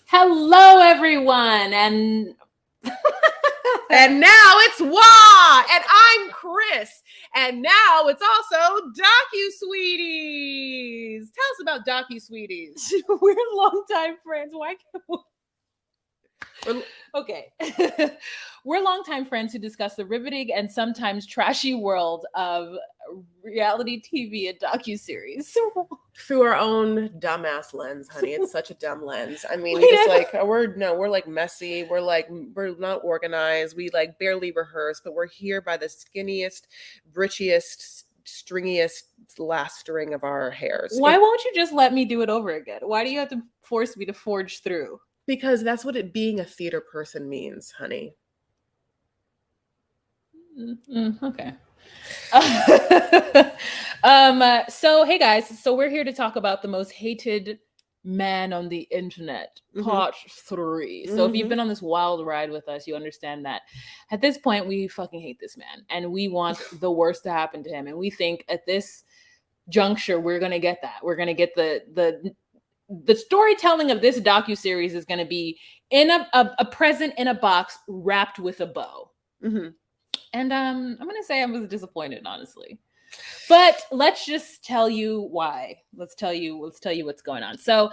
Hello, everyone, and And now it's Wah, and I'm Chris, and now it's also Docu-Sweeties. Tell us about Docu-Sweeties. we're longtime friends. Why can't okay. We're longtime friends who discuss the riveting and sometimes trashy world of reality TV and docuseries. Through our own dumbass lens, honey. It's such a dumb lens. I mean, We just never- like we're like messy. We're not organized. We like barely rehearse, but we're here by the skinniest, britchiest, stringiest last string of our hairs. Why won't you just let me do it over again? Why do you have to force me to forge through? Because that's what it being a theater person means, honey. Okay. So hey guys, so we're here to talk about the most hated man on the internet, part 3. So if you've been on this wild ride with us, you understand that at this point we fucking hate this man and we want the worst to happen to him, and we think at this juncture we're gonna get that. We're gonna get the storytelling of this docu-series is gonna be in a present in a box wrapped with a bow. And I'm gonna say I was disappointed, honestly. But let's just tell you why. Let's tell you what's going on. So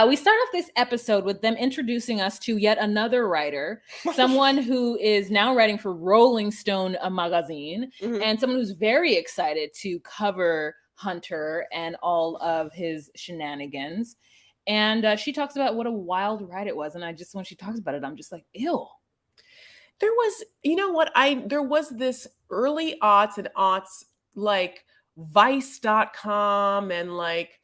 we start off this episode with them introducing us to yet another writer, someone who is now writing for Rolling Stone, a magazine, and someone who's very excited to cover Hunter and all of his shenanigans. And she talks about what a wild ride it was. And when she talks about it, I'm just like, ew. There was, you know what, there was this early aughts and aughts, like Vice.com, and like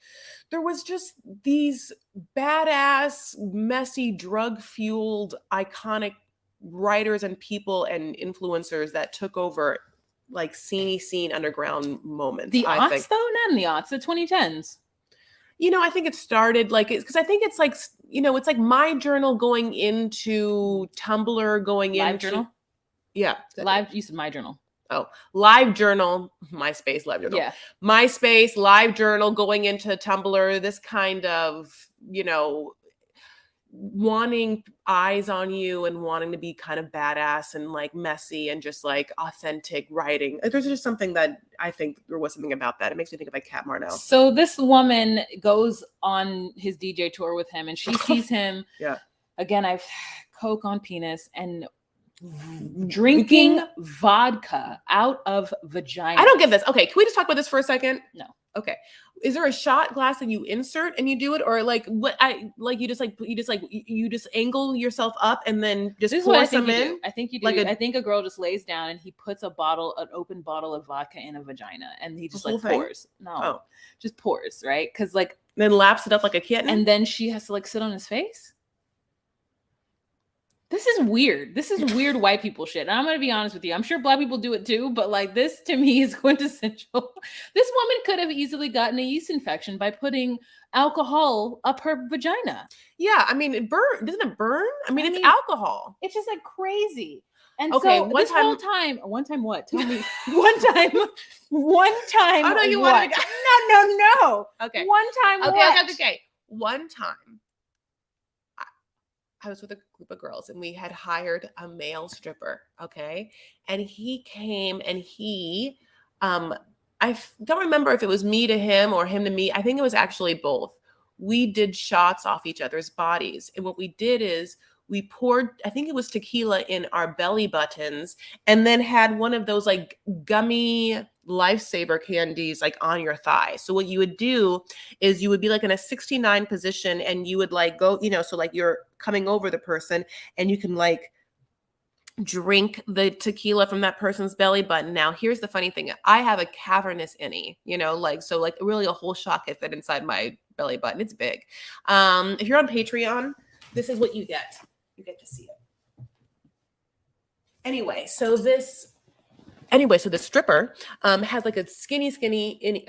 there was just these badass, messy, drug-fueled, iconic writers and people and influencers that took over like scene underground moments. The aughts, though? Not in the aughts, the 2010s. You know, I think it started like, because I think it's like, you know, it's like My Journal going into Tumblr, going Live into Journal? Yeah. Live, you said My Journal. Oh, Live Journal, MySpace, Live Journal. Yeah. MySpace, Live Journal going into Tumblr, this kind of, you know, wanting eyes on you and wanting to be kind of badass and like messy and just like authentic writing. There's just something that I think there was something about that. It makes me think of like Cat Marnell. So this woman goes on his DJ tour with him and she sees him. Yeah. Again, I've coke on penis and drinking vodka out of vagina. I don't get this. Okay, can we just talk about this for a second? No. Okay. Is there a shot glass that you insert and you do it, or like what you just angle yourself up and then just pour some in? I think you do. Like I think a girl just lays down and he puts an open bottle of vodka in a vagina and he just like pours. No, just pours, right? Because like then laps it up like a kitten, and then she has to like sit on his face. This is weird. This is weird white people shit. And I'm going to be honest with you. I'm sure black people do it too, but like this to me is quintessential. This woman could have easily gotten a yeast infection by putting alcohol up her vagina. Yeah, I mean, it burn. Doesn't it burn? I mean, it's alcohol. It's just like crazy. And okay, so one time what? Tell me. one time. Oh no, you wanted to go. No. Okay. One time. Okay. One time, I was with a group of girls and we had hired a male stripper. Okay. And he came and I don't remember if it was me to him or him to me. I think it was actually both. We did shots off each other's bodies. And what we did is we poured, I think it was tequila in our belly buttons, and then had one of those like gummy lifesaver candies like on your thigh. So what you would do is you would be like in a 69 position and you would like go, you know, so like you're coming over the person and you can like drink the tequila from that person's belly button. Now, here's the funny thing. I have a cavernous innie, you know, like, so like really a whole shot could fit inside my belly button. It's big. If you're on Patreon, this is what you get. You get to see it. Anyway, so the stripper has like a skinny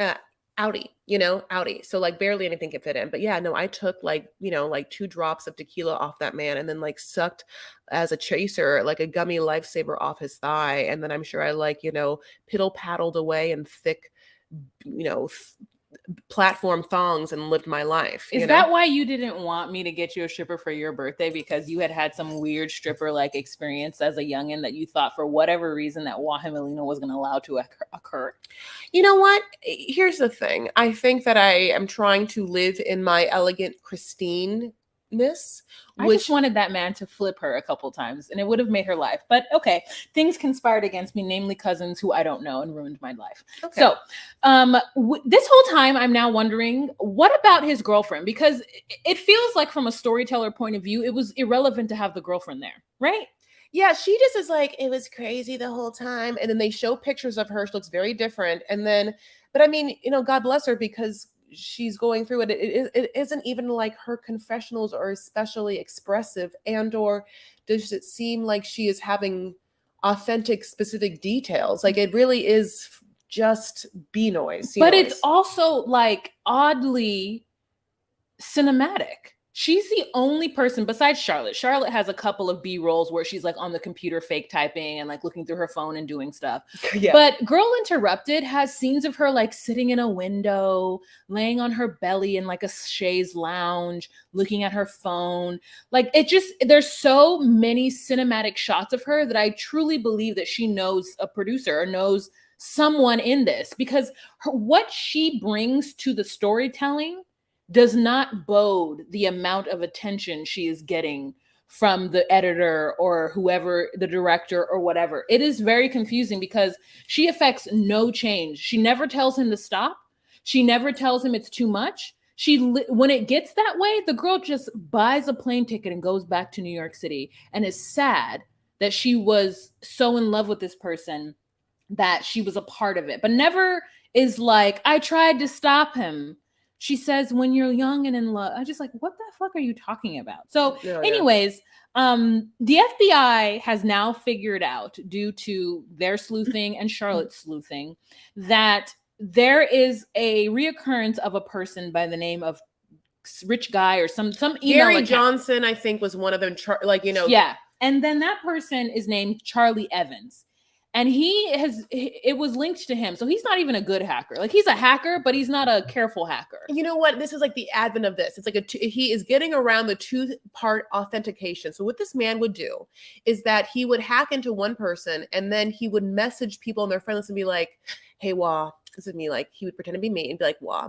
outie. So like barely anything can fit in. But yeah, no, I took like, you know, like 2 drops of tequila off that man and then like sucked as a chaser, like a gummy lifesaver off his thigh. And then I'm sure I like, you know, piddle paddled away in thick, you know, platform thongs and lived my life. Is you that know? why you didn't want me to get you a stripper for your birthday? Because you had some weird stripper like experience as a youngin that you thought for whatever reason that Wahamelina was going to allow to occur? You know what? Here's the thing. I think that I am trying to live in my elegant pristineness, I just which wanted that man to flip her a couple times and it would have made her life. But okay, things conspired against me, namely cousins who I don't know, and ruined my life. okay. So this whole time I'm now wondering, what about his girlfriend? Because it feels like from a storyteller point of view, it was irrelevant to have the girlfriend there, right? Yeah, she just is like, it was crazy the whole time. And then they show pictures of her. She looks very different. And then, but I mean, God bless her because she's going through it. It isn't even like her confessionals are especially expressive, and or does it seem like she is having authentic, specific details? Like it really is just bee noise. But it's also like oddly cinematic. She's the only person besides Charlotte. Charlotte has a couple of B rolls where she's like on the computer fake typing and like looking through her phone and doing stuff. Yeah. But Girl Interrupted has scenes of her like sitting in a window, laying on her belly in like a chaise lounge, looking at her phone. Like there's so many cinematic shots of her that I truly believe that she knows a producer or knows someone in this, because what she brings to the storytelling does not bode the amount of attention she is getting from the editor or whoever, the director or whatever. It is very confusing because she affects no change. She never tells him to stop. She never tells him it's too much. When it gets that way, the girl just buys a plane ticket and goes back to New York City and is sad that she was so in love with this person that she was a part of it, but never is like, I tried to stop him. She says, when you're young and in love. I just like, what the fuck are you talking about? So anyways, the FBI has now figured out, due to their sleuthing and Charlotte's sleuthing, that there is a reoccurrence of a person by the name of Rich Guy or some email Gary account. Johnson, I think, was one of them. Yeah. And then that person is named Charlie Evans. And it was linked to him. So he's not even a good hacker. Like he's a hacker, but he's not a careful hacker. You know what? This is like the advent of this. It's like he is getting around the two-part authentication. So what this man would do is that he would hack into one person and then he would message people on their friend list and be like, hey, Wah, this is me. Like he would pretend to be me and be like, Wah,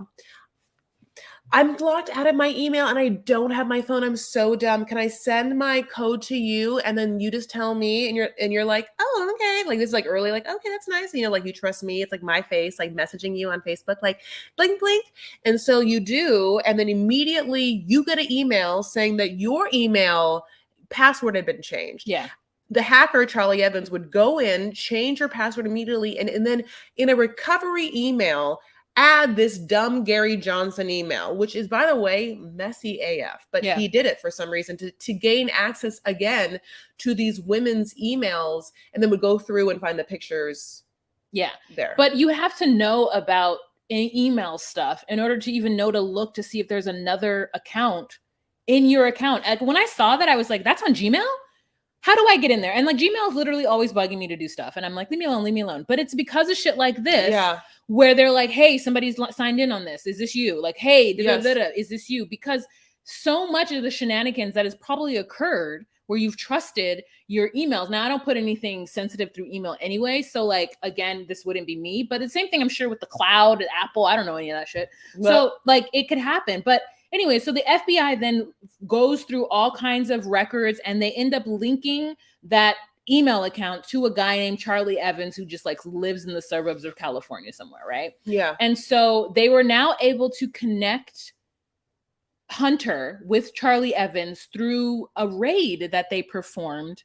I'm blocked out of my email and I don't have my phone. I'm so dumb. Can I send my code to you? And then you just tell me and you're like, oh, okay. Like this is like early, like, okay, that's nice. Like you trust me. It's like my face, like messaging you on Facebook, like blink, blink. And so you do. And then immediately you get an email saying that your email password had been changed. Yeah. The hacker, Charlie Evans, would go in, change your password immediately. And then in a recovery email, add this dumb Gary Johnson email, which is, by the way, messy AF. But he did it for some reason to gain access again to these women's emails, and then would go through and find the pictures. Yeah. There. But you have to know about email stuff in order to even know to look to see if there's another account in your account. Like when I saw that, I was like, that's on Gmail? How do I get in there? And like Gmail is literally always bugging me to do stuff. And I'm like, leave me alone, leave me alone. But it's because of shit like this where they're like, hey, somebody's signed in on this. Is this you? Like, hey, is this you? Because so much of the shenanigans that has probably occurred where you've trusted your emails. Now, I don't put anything sensitive through email anyway. So like, again, this wouldn't be me. But the same thing, I'm sure, with the cloud, Apple, I don't know any of that shit. So like, it could happen. But anyway, so the FBI then goes through all kinds of records and they end up linking that email account to a guy named Charlie Evans who just like lives in the suburbs of California somewhere, right? Yeah. And so they were now able to connect Hunter with Charlie Evans through a raid that they performed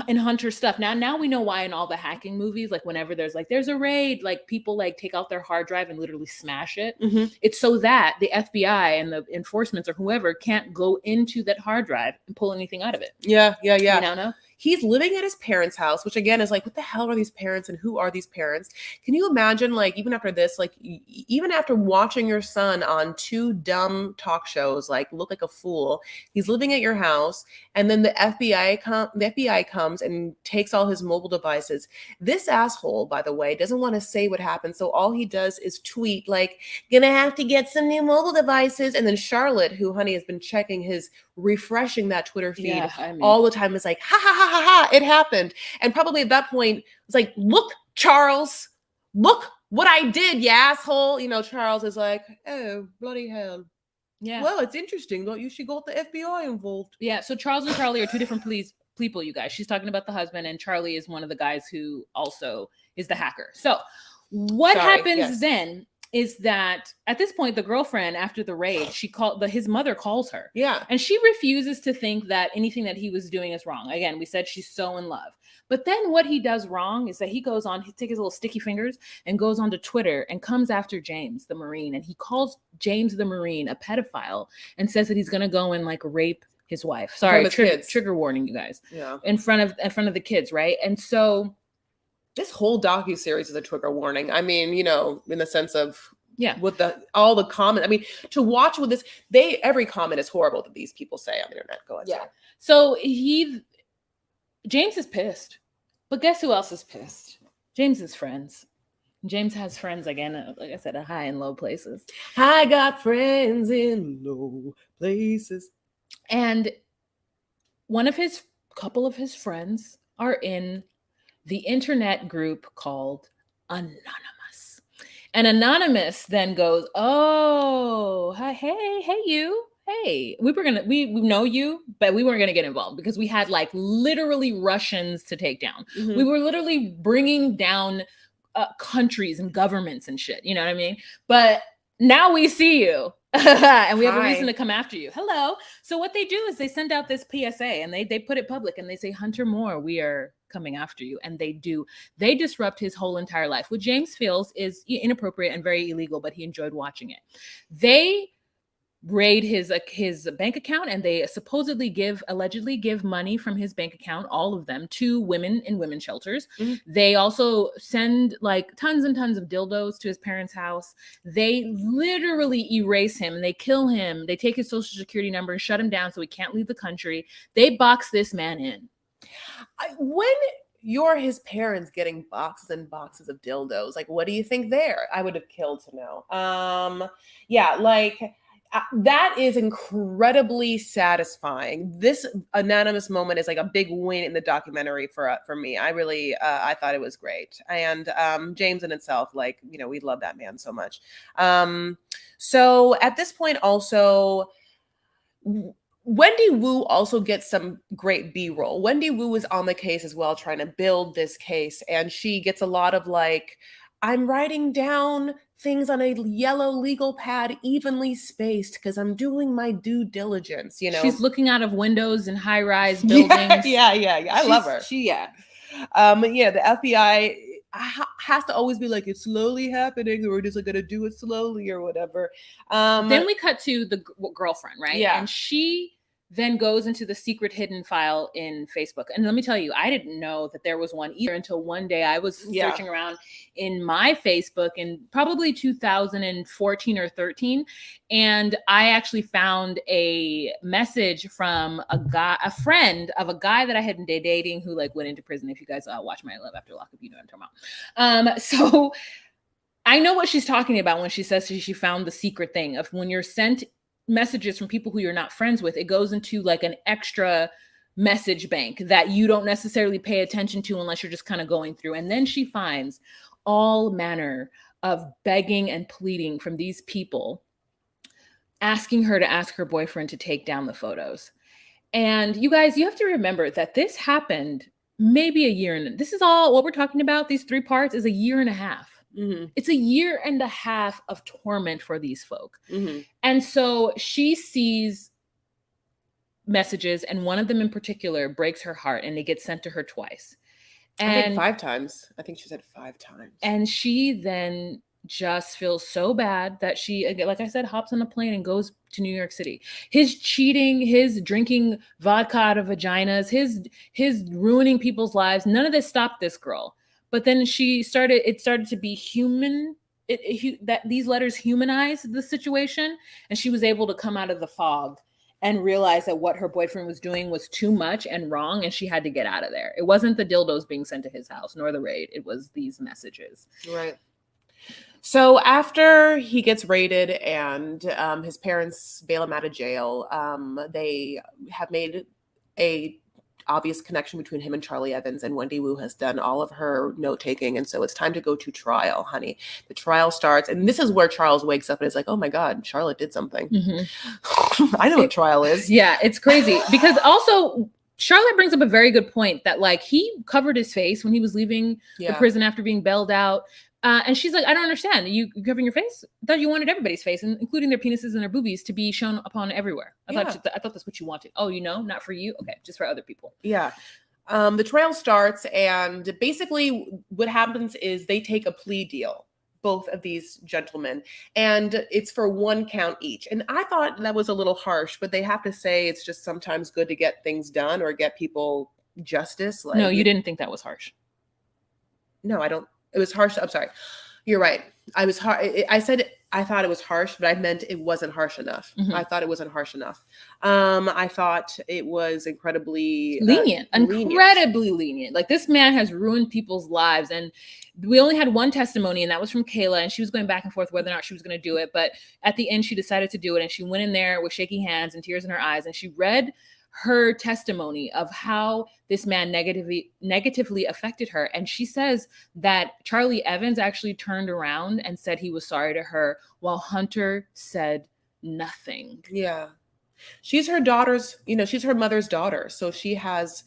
in Hunter stuff. Now we know why in all the hacking movies, like whenever there's a raid, like people like take out their hard drive and literally smash it. Mm-hmm. It's so that the FBI and the enforcements or whoever can't go into that hard drive and pull anything out of it. Yeah. You now know? He's living at his parents' house, which again is like, what the hell are these parents and who are these parents? Can you imagine, like, even after this, like, even after watching your son on 2 dumb talk shows, like, look like a fool, he's living at your house, and then the FBI comes and takes all his mobile devices. This asshole, by the way, doesn't want to say what happened, so all he does is tweet, like, gonna have to get some new mobile devices. And then Charlotte, who, honey, has been checking his, refreshing that Twitter feed all the time, is like, ha ha ha ha ha, it happened. And probably at that point, it's like, look, Charles, look what I did, you asshole. Charles is like, oh, bloody hell. Yeah. Well, it's interesting. Don't you should got the FBI involved. Yeah. So Charles and Charlie are two different people, you guys. She's talking about the husband, and Charlie is one of the guys who also is the hacker. So what happens then is that at this point, the girlfriend, after the raid, his mother calls her. Yeah. And she refuses to think that anything that he was doing is wrong. Again, we said she's so in love. But then what he does wrong is that he takes his little sticky fingers and goes onto Twitter and comes after James, the Marine. And he calls James, the Marine, a pedophile and says that he's going to go and like rape his wife. Sorry, trigger warning, you guys. Yeah. In front of the kids, right? And so this whole docuseries is a trigger warning. I mean, in the sense of, with all the comments. I mean, to watch with this, every comment is horrible that these people say on the internet. Go ahead. Yeah. So James is pissed, but guess who else is pissed? James's friends. James has friends, again, like I said, at high and low places. I got friends in low places. And couple of his friends are in the internet group called Anonymous. And Anonymous then goes, oh, hey, you. Hey, we know you, but we weren't going to get involved because we had like literally Russians to take down. Mm-hmm. We were literally bringing down countries and governments and shit. You know what I mean? But now we see you. And we have a reason to come after you. Hello. So what they do is they send out this PSA and they put it public and they say, Hunter Moore, we are coming after you. And they disrupt his whole entire life, which James feels is inappropriate and very illegal, but he enjoyed watching it. They raid his bank account and they allegedly give money from his bank account, all of them, to women in women's shelters. Mm-hmm. They also send like tons and tons of dildos to his parents' house. They literally erase him and they kill him. They take his social security number and shut him down so he can't leave the country. They box this man in. When you're his parents getting boxes and boxes of dildos, like, what do you think there? I would have killed to know. That is incredibly satisfying. This Anonymous moment is like a big win in the documentary for me. I really, I thought it was great. And James in itself, like, we love that man so much. So at this point also, Wendy Wu also gets some great B-roll. Wendy Wu is on the case as well, trying to build this case. And she gets a lot of like, I'm writing down things on a yellow legal pad, evenly spaced, because I'm doing my due diligence. She's looking out of windows in high-rise buildings. Yeah. I love her. The FBI has to always be like, it's slowly happening, or we're just going to do it slowly or whatever. Then we cut to the girlfriend, right? Yeah. And she then goes into the secret hidden file in Facebook. And let me tell you, I didn't know that there was one either until one day I was searching around in my Facebook in probably 2014 or 13. And I actually found a message from a friend of a guy that I had been dating who like went into prison. If you guys watch My Love After Lockup, you know what I'm talking about. So I know what she's talking about when she says she found the secret thing of when you're sent messages from people who you're not friends with, it goes into like an extra message bank that you don't necessarily pay attention to unless you're just kind of going through. And then she finds all manner of begging and pleading from these people, asking her to ask her boyfriend to take down the photos. And you guys, you have to remember that this happened maybe a year. And this is all what we're talking about. These 3 parts is a year and a half. Mm-hmm. It's a year and a half of torment for these folk. Mm-hmm. And so she sees messages, and one of them in particular breaks her heart, and it gets sent to her twice. And I think 5 times. I think she said 5 times. And she then just feels so bad that she, again, like I said, hops on a plane and goes to New York City. His cheating, his drinking vodka out of vaginas, his ruining people's lives, none of this stopped this girl. But then it started to be human. That these letters humanized the situation, and she was able to come out of the fog and realize that what her boyfriend was doing was too much and wrong, and she had to get out of there. It wasn't the dildos being sent to his house, nor the raid. It was these messages. Right. So after he gets raided and his parents bail him out of jail, they have made a obvious connection between him and Charlie Evans, and Wendy Wu has done all of her note taking, and so it's time to go to trial, honey. The trial starts, and this is where Charles wakes up and is like, "Oh my God, Charlotte did something." Mm-hmm. I know what trial is. Yeah, it's crazy because also Charlotte brings up a very good point that like he covered his face when he was leaving the prison after being bailed out. And she's like, I don't understand. You covering your face? I thought you wanted everybody's face, including their penises and their boobies, to be shown upon everywhere. I thought that's what you wanted. Oh, not for you? Okay, just for other people. Yeah. The trial starts, and basically what happens is they take a plea deal, both of these gentlemen, and it's for 1 count each. And I thought that was a little harsh, but they have to say it's just sometimes good to get things done or get people justice. Like, no, you didn't think that was harsh. No, I don't. It was harsh. I'm sorry. You're right. I said I thought it was harsh, but I meant it wasn't harsh enough. Mm-hmm. I thought it wasn't harsh enough. I thought it was incredibly lenient. Incredibly lenient. Like, this man has ruined people's lives, and we only had one testimony, and that was from Kayla, and she was going back and forth whether or not she was going to do it. But at the end, she decided to do it, and she went in there with shaky hands and tears in her eyes, and she read her testimony of how this man negatively affected her. And she says that Charlie Evans actually turned around and said he was sorry to her, while Hunter said nothing. Yeah. She's her daughter's, she's her mother's daughter. So she has,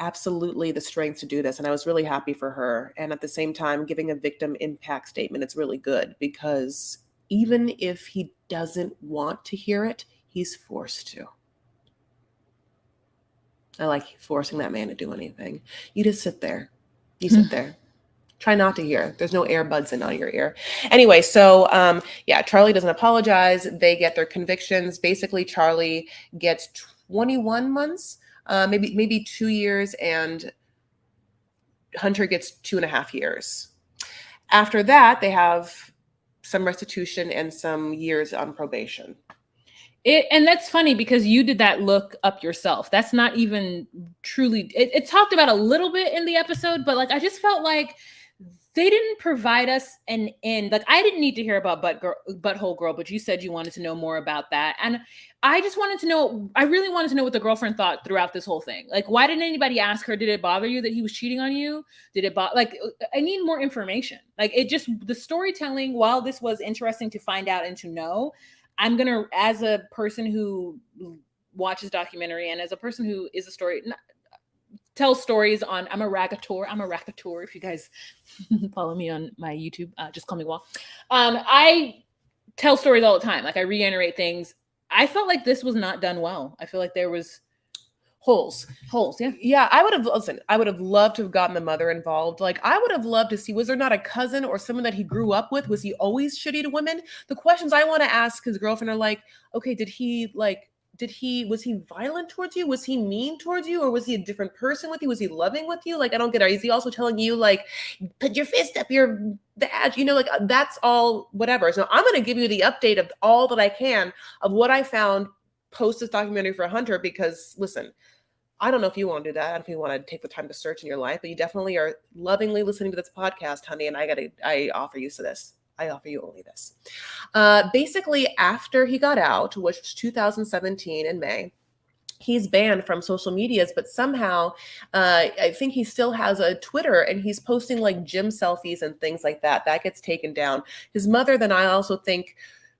absolutely the strength to do this. And I was really happy for her. And at the same time, giving a victim impact statement, it's really good, because even if he doesn't want to hear it, he's forced to. I like forcing that man to do anything. You just sit there. You sit there. Try not to hear. There's no earbuds in on your ear. Anyway, so Charlie doesn't apologize. They get their convictions. Basically, Charlie gets 21 months, maybe 2 years, and Hunter gets 2.5 years. After that, they have some restitution and some years on probation. And that's funny because you did that look up yourself. That's not even truly, it talked about a little bit in the episode, but like, I just felt like they didn't provide us an end. Like, I didn't need to hear about Butthole Girl, but you said you wanted to know more about that. And I just wanted to know, I really wanted to know what the girlfriend thought throughout this whole thing. Like, why didn't anybody ask her, did it bother you that he was cheating on you? Did it like, I need more information. Like, the storytelling, while this was interesting to find out and to know, I'm going to, as a person who watches documentary and as a person who is tells stories on, I'm a ragator. If you guys follow me on my YouTube, just call me Wall. I tell stories all the time. Like, I reiterate things. I felt like this was not done well. I feel like there was holes. Yeah. I would have loved to have gotten the mother involved. Like, I would have loved to see, was there not a cousin or someone that he grew up with? Was he always shitty to women? The questions I want to ask his girlfriend are like, okay, was he violent towards you? Was he mean towards you? Or was he a different person with you? Was he loving with you? Like, I don't get it. Is he also telling you, like, put your fist up your badge? Like, that's all whatever. So I'm going to give you the update of all that I can of what I found post this documentary for Hunter, because listen, I don't know if you want to do that. I don't know if you want to take the time to search in your life, but you definitely are lovingly listening to this podcast, honey. And I offer you this. I offer you only this. Basically, after he got out, which was 2017 in May, he's banned from social medias, but somehow I think he still has a Twitter, and he's posting like gym selfies and things like that. That gets taken down. His mother, then, I also think,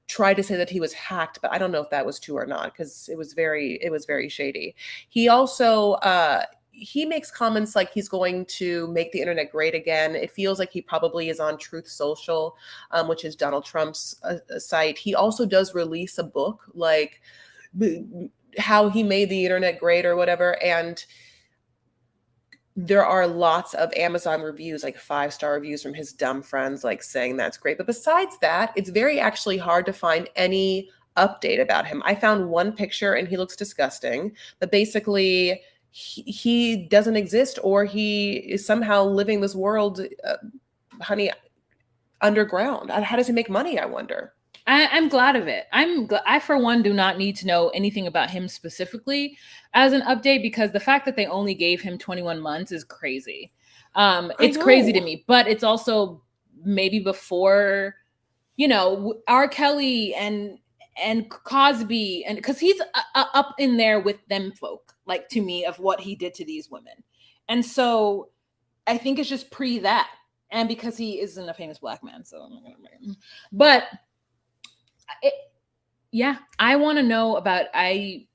tried to say that he was hacked, but I don't know if that was true or not, because it was very shady. He also he makes comments like he's going to make the internet great again. It feels like he probably is on Truth Social, which is Donald Trump's site. He also does release a book, like how he made the internet great or whatever. And there are lots of Amazon reviews, like 5-star reviews from his dumb friends, like saying that's great. But besides that, it's very actually hard to find any update about him. I found one picture and he looks disgusting, but basically he doesn't exist, or he is somehow living this world, honey, underground. How does he make money, I wonder? I'm glad of it. I, for one, do not need to know anything about him specifically as an update, because the fact that they only gave him 21 months is crazy. It's crazy to me, but it's also maybe before, R. Kelly and Cosby, and because he's up in there with them folk, like, to me, of what he did to these women. And so I think it's just pre that. And because he isn't a famous black man, so I'm not gonna marry him. But yeah, I want to know about. I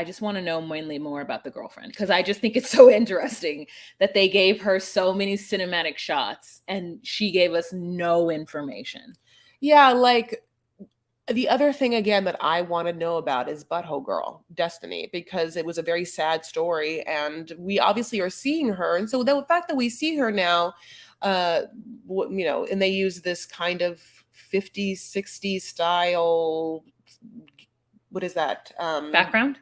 just want to know mainly more about the girlfriend, because I just think it's so interesting that they gave her so many cinematic shots and she gave us no information. Yeah, like, the other thing again that I want to know about is Butthole Girl, Destiny, because it was a very sad story and we obviously are seeing her. And so the fact that we see her now, and they use this kind of 50s, 60s style, what is that? Background?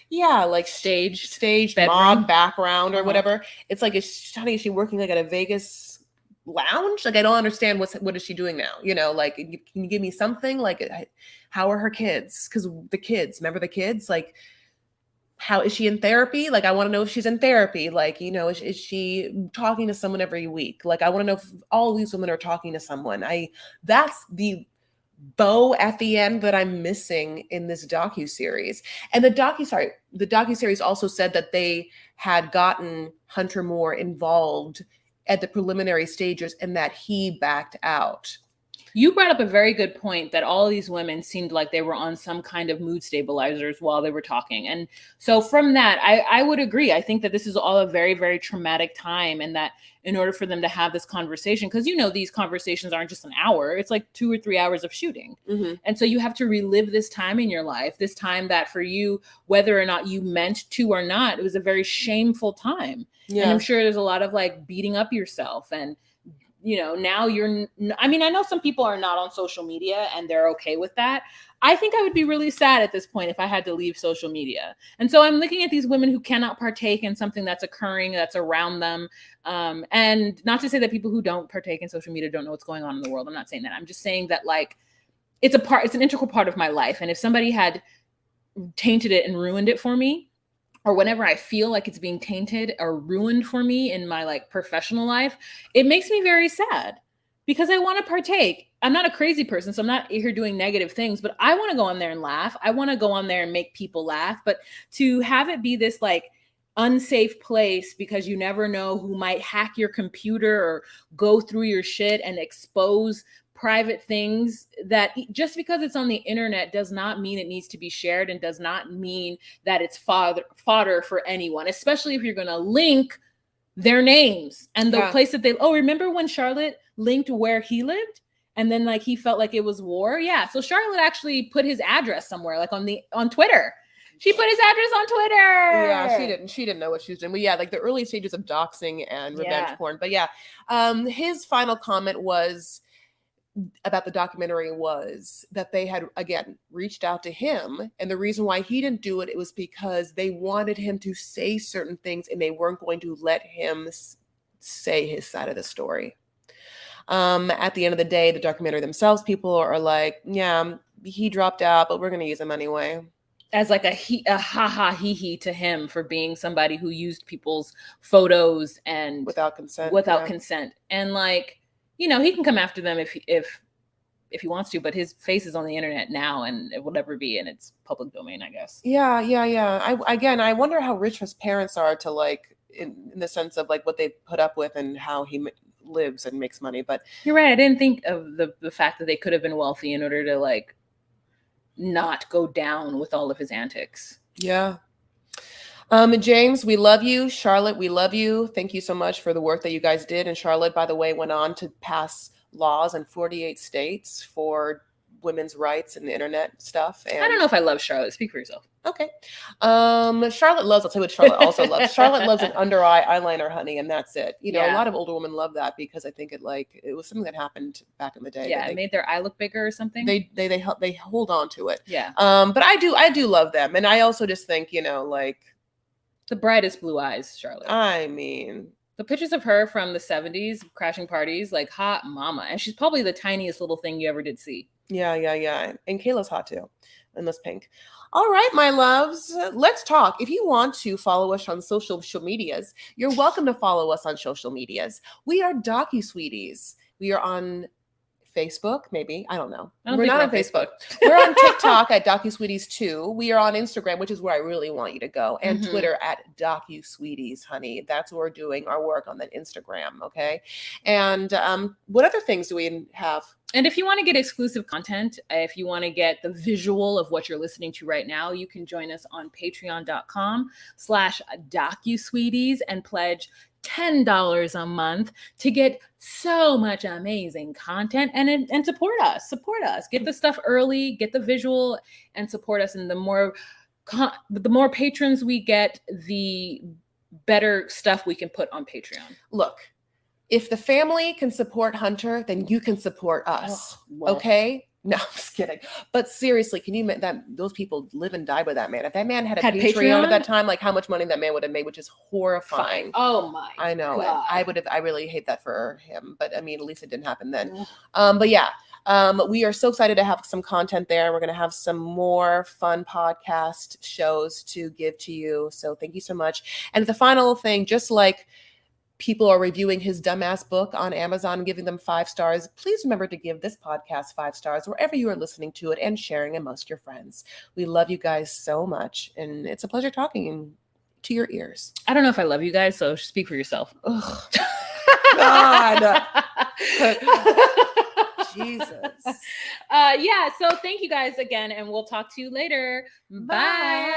Yeah, like staged mod background or whatever. It's like, is she working like at a Vegas lounge? Like, I don't understand what is she doing now? Like, can you give me something? Like, how are her kids? Because remember the kids? Like, how is she in therapy? Like, I want to know if she's in therapy. Like, is she talking to someone every week? Like, I want to know if all these women are talking to someone. That's the bow at the end that I'm missing in this docuseries. And the docuseries also said that they had gotten Hunter Moore involved at the preliminary stages and that he backed out. You brought up a very good point that all of these women seemed like they were on some kind of mood stabilizers while they were talking. And so from that, I would agree. I think that this is all a very, very traumatic time, and that in order for them to have this conversation, because these conversations aren't just an hour, it's like 2 or 3 hours of shooting. Mm-hmm. And so you have to relive this time in your life, this time that for you, whether or not you meant to or not, it was a very shameful time. Yeah. And I'm sure there's a lot of like beating up yourself, and now I know some people are not on social media and they're okay with that. I think I would be really sad at this point if I had to leave social media. And so I'm looking at these women who cannot partake in something that's occurring, that's around them. And not to say that people who don't partake in social media don't know what's going on in the world. I'm not saying that. I'm just saying that, like, it's an integral part of my life. And if somebody had tainted it and ruined it for me, or whenever I feel like it's being tainted or ruined for me in my like professional life, it makes me very sad, because I want to partake. I'm not a crazy person, so I'm not here doing negative things, but I want to go on there and laugh. I want to go on there and make people laugh. But to have it be this like unsafe place, because you never know who might hack your computer or go through your shit and expose private things, that just because it's on the internet does not mean it needs to be shared, and does not mean that it's fodder for anyone, especially if you're going to link their names and the place that remember when Charlotte linked where he lived, and then like he felt like it was war? Yeah, so Charlotte actually put his address somewhere, like on Twitter. She put his address on Twitter. Yeah, she didn't know what she was doing. But yeah, like the early stages of doxing and revenge porn. But yeah, his final comment was about the documentary was that they had again reached out to him, and the reason why he didn't do it was because they wanted him to say certain things and they weren't going to let him say his side of the story. At the end of the day, the documentary themselves, people are like, yeah, he dropped out, but we're going to use him anyway, as like a ha hee hee to him for being somebody who used people's photos and without consent. And like, he can come after them if he wants to, but his face is on the internet now, and it will never be, and it's public domain, I guess. Yeah. I wonder how rich his parents are, to like in the sense of like what they put up with and how he lives and makes money. But you're right. I didn't think of the fact that they could have been wealthy in order to like not go down with all of his antics. Yeah. James, we love you. Charlotte, we love you. Thank you so much for the work that you guys did. And Charlotte, by the way, went on to pass laws in 48 states for women's rights and the internet stuff. And I don't know if I love Charlotte. Speak for yourself. Okay. Charlotte loves, I'll tell you what Charlotte also loves. Charlotte loves an under eye eyeliner, honey, and that's it. You know, a Yeah. lot of older women love that because I think it was something that happened back in the day. Yeah, it made their eye look bigger or something. They hold on to it. Yeah. But I do love them. And I also just think, you know, like the brightest blue eyes, Charlotte. I mean, the pictures of her from the 70s crashing parties, like hot mama. And she's probably the tiniest little thing you ever did see. Yeah. And Kayla's hot too. And this pink. All right, my loves, let's talk. If you want to follow us on social medias, you're welcome to follow us on social medias. We are DocuSweeties. We are on Facebook, maybe. I don't know. We're not on Facebook. We're on TikTok at DocuSweeties2. We are on Instagram, which is where I really want you to go, and Twitter at DocuSweeties, honey. That's where we're doing our work on that Instagram, okay? And what other things do we have? And if you want to get exclusive content, if you want to get the visual of what you're listening to right now, you can join us on patreon.com/DocuSweeties and pledge $10 a month to get so much amazing content and support us. Get the stuff early, get the visual, and support us. And the more patrons we get, the better stuff we can put on Patreon. Look, if the family can support Hunter, then you can support us. Okay? No, I'm just kidding. But seriously, can you admit that those people live and die by that man? If that man had a Patreon at that time, like how much money that man would have made, which is horrifying. Oh my! I know. God. I really hate that for him. But I mean, at least it didn't happen then. But yeah, we are so excited to have some content there. We're going to have some more fun podcast shows to give to you. So thank you so much. And the final thing, just like people are reviewing his dumbass book on Amazon and giving them 5 stars, please remember to give this podcast 5 stars wherever you are listening to it and sharing amongst your friends. We love you guys so much, and it's a pleasure talking to your ears. I don't know if I love you guys, so speak for yourself. Ugh. God. Jesus. Yeah, so thank you guys again, and we'll talk to you later. Bye.